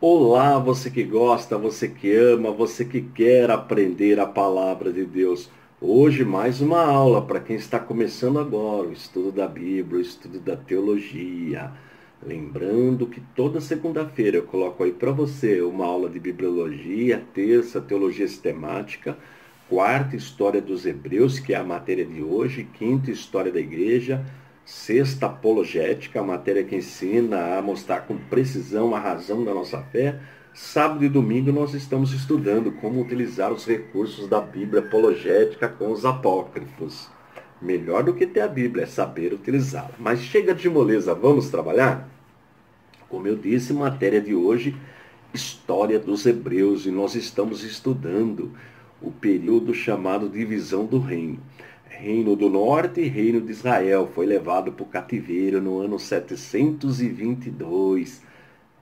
Olá, você que gosta, você que ama, você que quer aprender a palavra de Deus. Hoje mais uma aula para quem está começando agora, o estudo da Bíblia, o estudo da teologia. Lembrando que toda segunda-feira eu coloco aí para você uma aula de bibliologia, terça, teologia sistemática, quarta, história dos Hebreus, que é a matéria de hoje, quinta, história da igreja, sexta, apologética, a matéria que ensina a mostrar com precisão a razão da nossa fé. Sábado e domingo nós estamos estudando como utilizar os recursos da Bíblia apologética com os apócrifos. Melhor do que ter a Bíblia é saber utilizá-la. Mas chega de moleza, vamos trabalhar? Como eu disse, matéria de hoje, história dos Hebreus, e nós estamos estudando o período chamado divisão do reino. Reino do Norte e Reino de Israel foi levado para o cativeiro no ano 722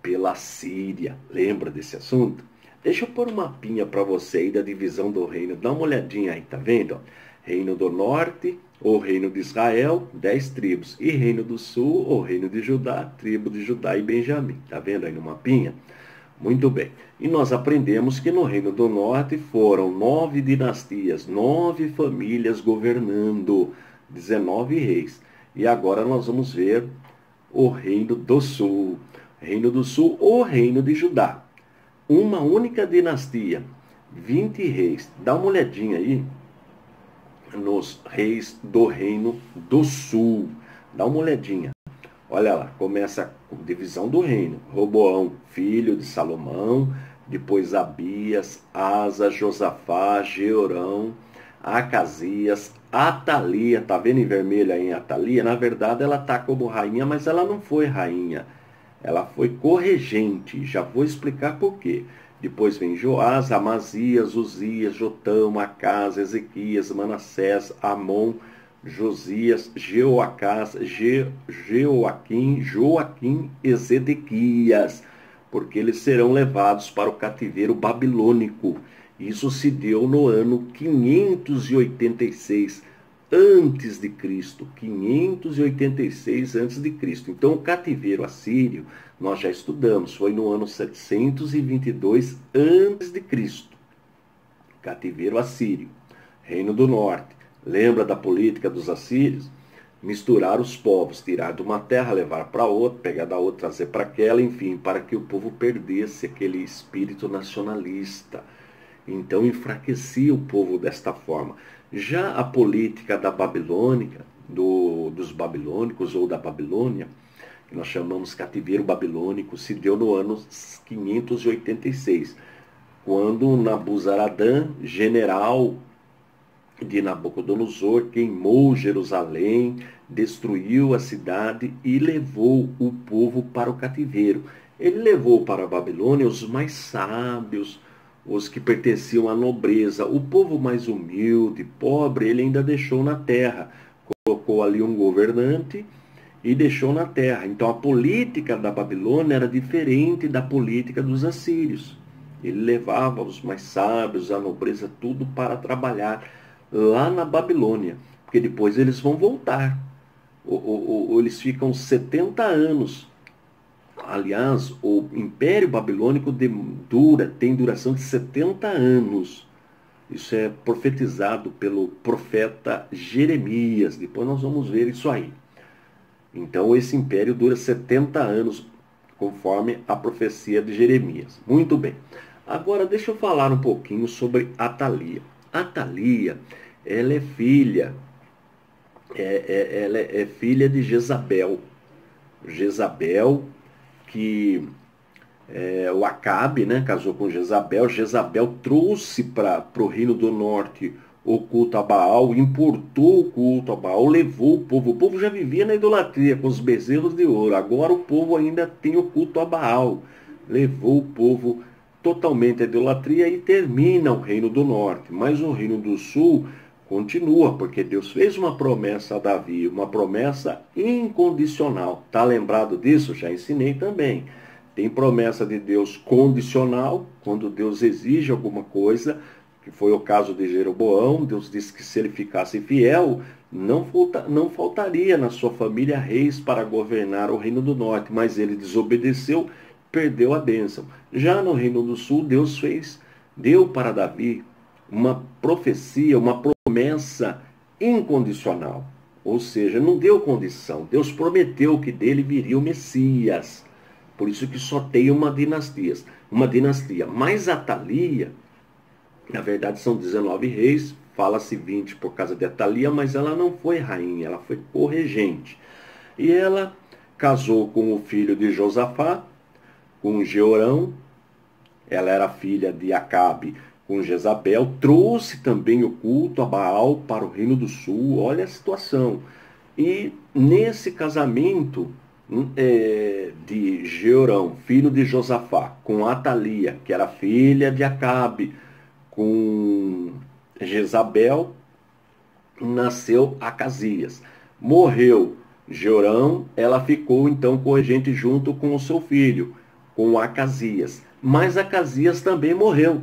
pela Síria. Lembra desse assunto? Deixa eu pôr um mapinha para você aí da divisão do reino. Dá uma olhadinha aí, tá vendo? Reino do Norte, ou Reino de Israel, 10 tribos. E Reino do Sul, ou Reino de Judá, tribo de Judá e Benjamim. Tá vendo aí no mapinha? Muito bem. E nós aprendemos que no Reino do Norte foram 9 dinastias, 9 famílias governando, 19 reis. E agora nós vamos ver o Reino do Sul. Reino do Sul ou Reino de Judá. Uma única dinastia, 20 reis. Dá uma olhadinha aí nos reis do Reino do Sul. Dá uma olhadinha. Olha lá, começa com divisão do reino. Roboão, filho de Salomão, depois Abias, Asa, Josafá, Jeorão, Acasias, Atalia. Tá vendo em vermelho aí em Atalia? Na verdade ela tá como rainha, mas ela não foi rainha. Ela foi corregente. Já vou explicar por quê. Depois vem Joás, Amazias, Uzias, Jotão, Acás, Ezequias, Manassés, Amon, Josias, Jeoacás, Joaquim e Zedequias, porque eles serão levados para o cativeiro babilônico. Isso se deu no ano 586 antes de Cristo, 586 antes de Cristo. Então o cativeiro assírio nós já estudamos, foi no ano 722 antes de Cristo. Cativeiro assírio, Reino do Norte. Lembra da política dos assírios? Misturar os povos, tirar de uma terra, levar para outra, pegar da outra, trazer para aquela, enfim, para que o povo perdesse aquele espírito nacionalista. Então enfraquecia o povo desta forma. Já a política da babilônica, dos babilônicos ou da Babilônia, que nós chamamos cativeiro babilônico, se deu no ano 586, quando Nabuzaradã, general de Nabucodonosor, queimou Jerusalém, destruiu a cidade e levou o povo para o cativeiro. Ele levou para a Babilônia os mais sábios, os que pertenciam à nobreza. O povo mais humilde, pobre, ele ainda deixou na terra. Colocou ali um governante e deixou na terra. Então a política da Babilônia era diferente da política dos assírios. Ele levava os mais sábios, a nobreza, tudo para trabalhar lá na Babilônia, porque depois eles vão voltar. Eles ficam 70 anos. Aliás, o Império Babilônico tem duração de 70 anos. Isso é profetizado pelo profeta Jeremias. Depois nós vamos ver isso aí. Então esse império dura 70 anos, conforme a profecia de Jeremias. Muito bem. Agora deixa eu falar um pouquinho sobre Atalia. Atalia, ela é filha, ela é filha de Jezabel. Jezabel, que o Acabe, né, casou com Jezabel. Jezabel trouxe para o reino do norte o culto a Baal, importou o culto a Baal, levou o povo. O povo já vivia na idolatria com os bezerros de ouro. Agora o povo ainda tem o culto a Baal. Levou o povo totalmente à idolatria e termina o reino do norte. Mas o reino do sul continua, porque Deus fez uma promessa a Davi, uma promessa incondicional. Tá lembrado disso? Já ensinei também. Tem promessa de Deus condicional, quando Deus exige alguma coisa, que foi o caso de Jeroboão. Deus disse que se ele ficasse fiel, não faltaria na sua família reis para governar o reino do norte, mas ele desobedeceu, perdeu a bênção. Já no Reino do Sul, Deus deu para Davi uma profecia, uma promessa incondicional. Ou seja, não deu condição. Deus prometeu que dele viria o Messias. Por isso que só tem uma dinastia. Mas Atalia, na verdade são 19 reis, fala-se 20 por causa de Atalia, mas ela não foi rainha, ela foi corregente. E ela casou com o filho de Josafá, com Jeorão. Ela era filha de Acabe com Jezabel, trouxe também o culto a Baal para o Reino do Sul. Olha a situação. E nesse casamento de Jeorão, filho de Josafá, com Atalia, que era filha de Acabe, com Jezabel, nasceu Acasias. Morreu Jeorão, ela ficou então corregente junto com o seu filho, com Acasias. Mas Acasias também morreu.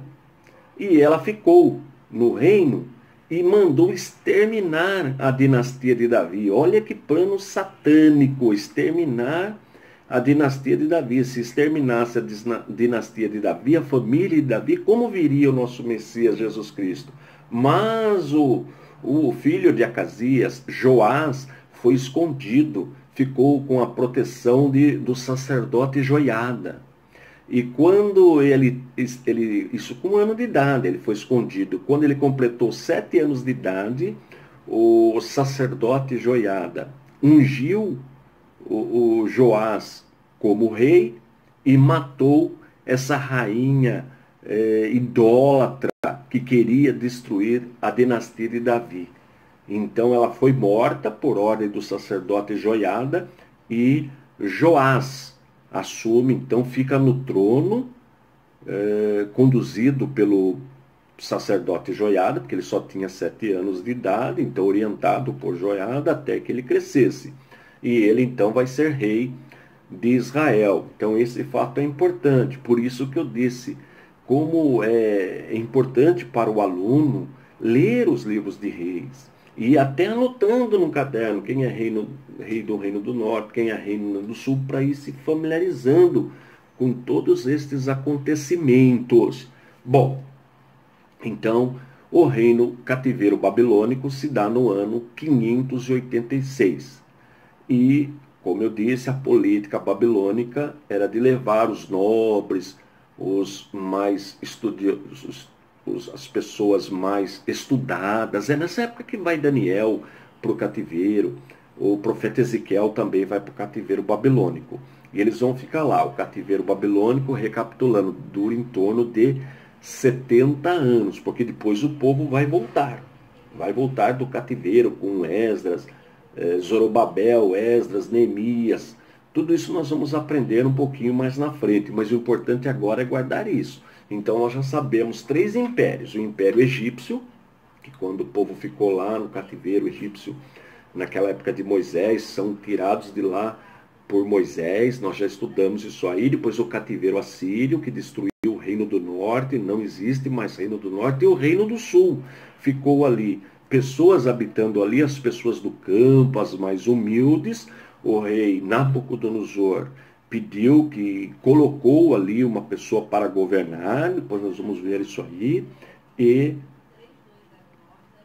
E ela ficou no reino e mandou exterminar a dinastia de Davi. Olha que plano satânico, exterminar a dinastia de Davi. Se exterminasse a dinastia de Davi, a família de Davi, como viria o nosso Messias Jesus Cristo? Mas o filho de Acasias, Joás, foi escondido, ficou com a proteção do sacerdote Joiada. E quando isso com 1 ano de idade, ele foi escondido. Quando ele completou 7 anos de idade, o sacerdote Joiada ungiu o Joás como rei e matou essa rainha idólatra que queria destruir a dinastia de Davi. Então ela foi morta por ordem do sacerdote Joiada e Joás assume, então fica no trono, conduzido pelo sacerdote Joiada, porque ele só tinha 7 anos de idade, então orientado por Joiada até que ele crescesse. E ele então vai ser rei de Israel. Então esse fato é importante, por isso que eu disse, como é importante para o aluno ler os livros de reis. E até anotando no caderno quem é rei do Reino do Norte, quem é rei do Sul, para ir se familiarizando com todos estes acontecimentos. Bom, então o reino cativeiro babilônico se dá no ano 586. E, como eu disse, a política babilônica era de levar os nobres, os mais estudiosos, as pessoas mais estudadas. É nessa época que vai Daniel para o cativeiro, o profeta Ezequiel também vai para o cativeiro babilônico. E eles vão ficar lá. O cativeiro babilônico, recapitulando, dura em torno de 70 anos, porque depois o povo vai voltar. Vai voltar do cativeiro com Esdras, Zorobabel, Esdras, Neemias. Tudo isso nós vamos aprender um pouquinho mais na frente, mas o importante agora é guardar isso. Então nós já sabemos 3 impérios. O Império Egípcio, que quando o povo ficou lá no cativeiro egípcio, naquela época de Moisés, são tirados de lá por Moisés, nós já estudamos isso aí. Depois o cativeiro assírio, que destruiu o Reino do Norte, não existe mais Reino do Norte, e o Reino do Sul. Ficou ali pessoas habitando ali, as pessoas do campo, as mais humildes. O rei Nabucodonosor pediu que colocou ali uma pessoa para governar, depois nós vamos ver isso aí, e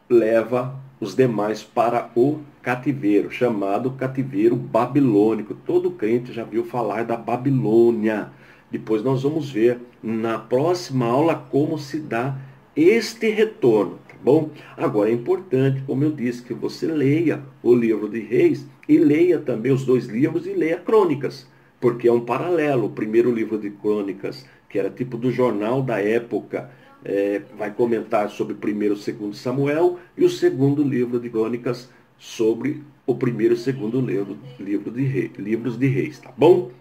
leva os demais para o cativeiro, chamado cativeiro babilônico. Todo crente já viu falar da Babilônia. Depois nós vamos ver na próxima aula como se dá este retorno, tá bom? Agora é importante, como eu disse, que você leia o livro de Reis e leia também os 2 livros e leia Crônicas, porque é um paralelo. O primeiro livro de Crônicas, que era tipo do jornal da época, vai comentar sobre o 1º e 2º Samuel, e o segundo livro de Crônicas sobre o 1º e 2º livros de Reis, tá bom?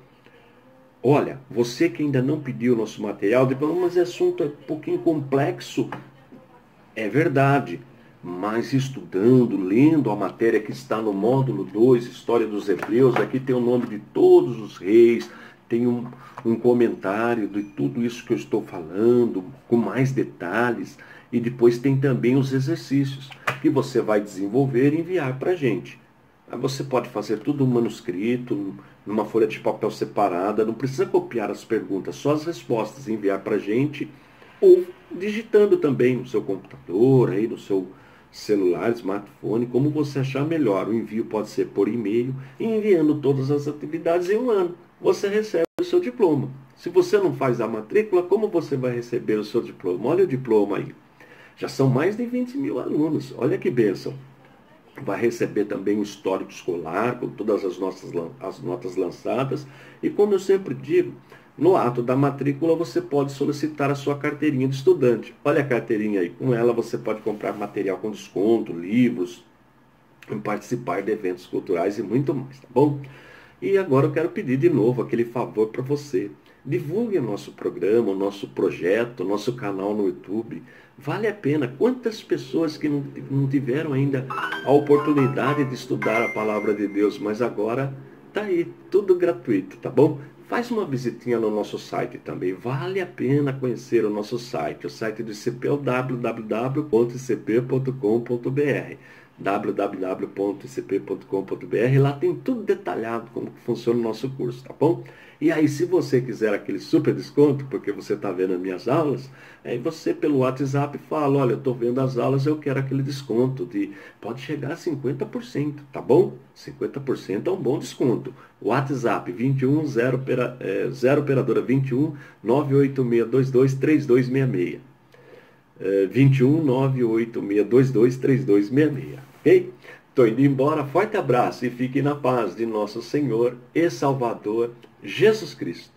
Olha, você que ainda não pediu o nosso material, depois, mas esse assunto é um pouquinho complexo, é verdade, mas estudando, lendo a matéria que está no módulo 2, História dos Hebreus, aqui tem o nome de todos os reis, tem um comentário de tudo isso que eu estou falando, com mais detalhes, e depois tem também os exercícios que você vai desenvolver e enviar para a gente. Aí você pode fazer tudo um manuscrito, numa folha de papel separada, não precisa copiar as perguntas, só as respostas, enviar para a gente, ou digitando também no seu computador, aí no seu celular, smartphone, como você achar melhor. O envio pode ser por e-mail, e enviando todas as atividades em um ano. Você recebe o seu diploma. Se você não faz a matrícula, como você vai receber o seu diploma? Olha o diploma aí. Já são mais de 20 mil alunos. Olha que bênção. Vai receber também um histórico escolar, com todas as notas lançadas. E como eu sempre digo, no ato da matrícula você pode solicitar a sua carteirinha de estudante. Olha a carteirinha aí. Com ela você pode comprar material com desconto, livros, participar de eventos culturais e muito mais, tá bom? E agora eu quero pedir de novo aquele favor para você. Divulgue o nosso programa, o nosso projeto, o nosso canal no YouTube. Vale a pena. Quantas pessoas que não tiveram ainda a oportunidade de estudar a palavra de Deus, mas agora está aí, tudo gratuito, tá bom? Faz uma visitinha no nosso site também. Vale a pena conhecer o nosso site. O site do ICP é o www.icp.com.br www.icp.com.br. Lá tem tudo detalhado como funciona o nosso curso, tá bom? E aí, se você quiser aquele super desconto, porque você está vendo as minhas aulas, aí você pelo WhatsApp fala, olha, eu estou vendo as aulas, eu quero aquele desconto pode chegar a 50%, tá bom? 50% é um bom desconto. WhatsApp 0 operadora 21 98622 3266. 21 98622 3266, ok? Estou indo embora, forte abraço e fique na paz de nosso Senhor e Salvador Jesus Cristo.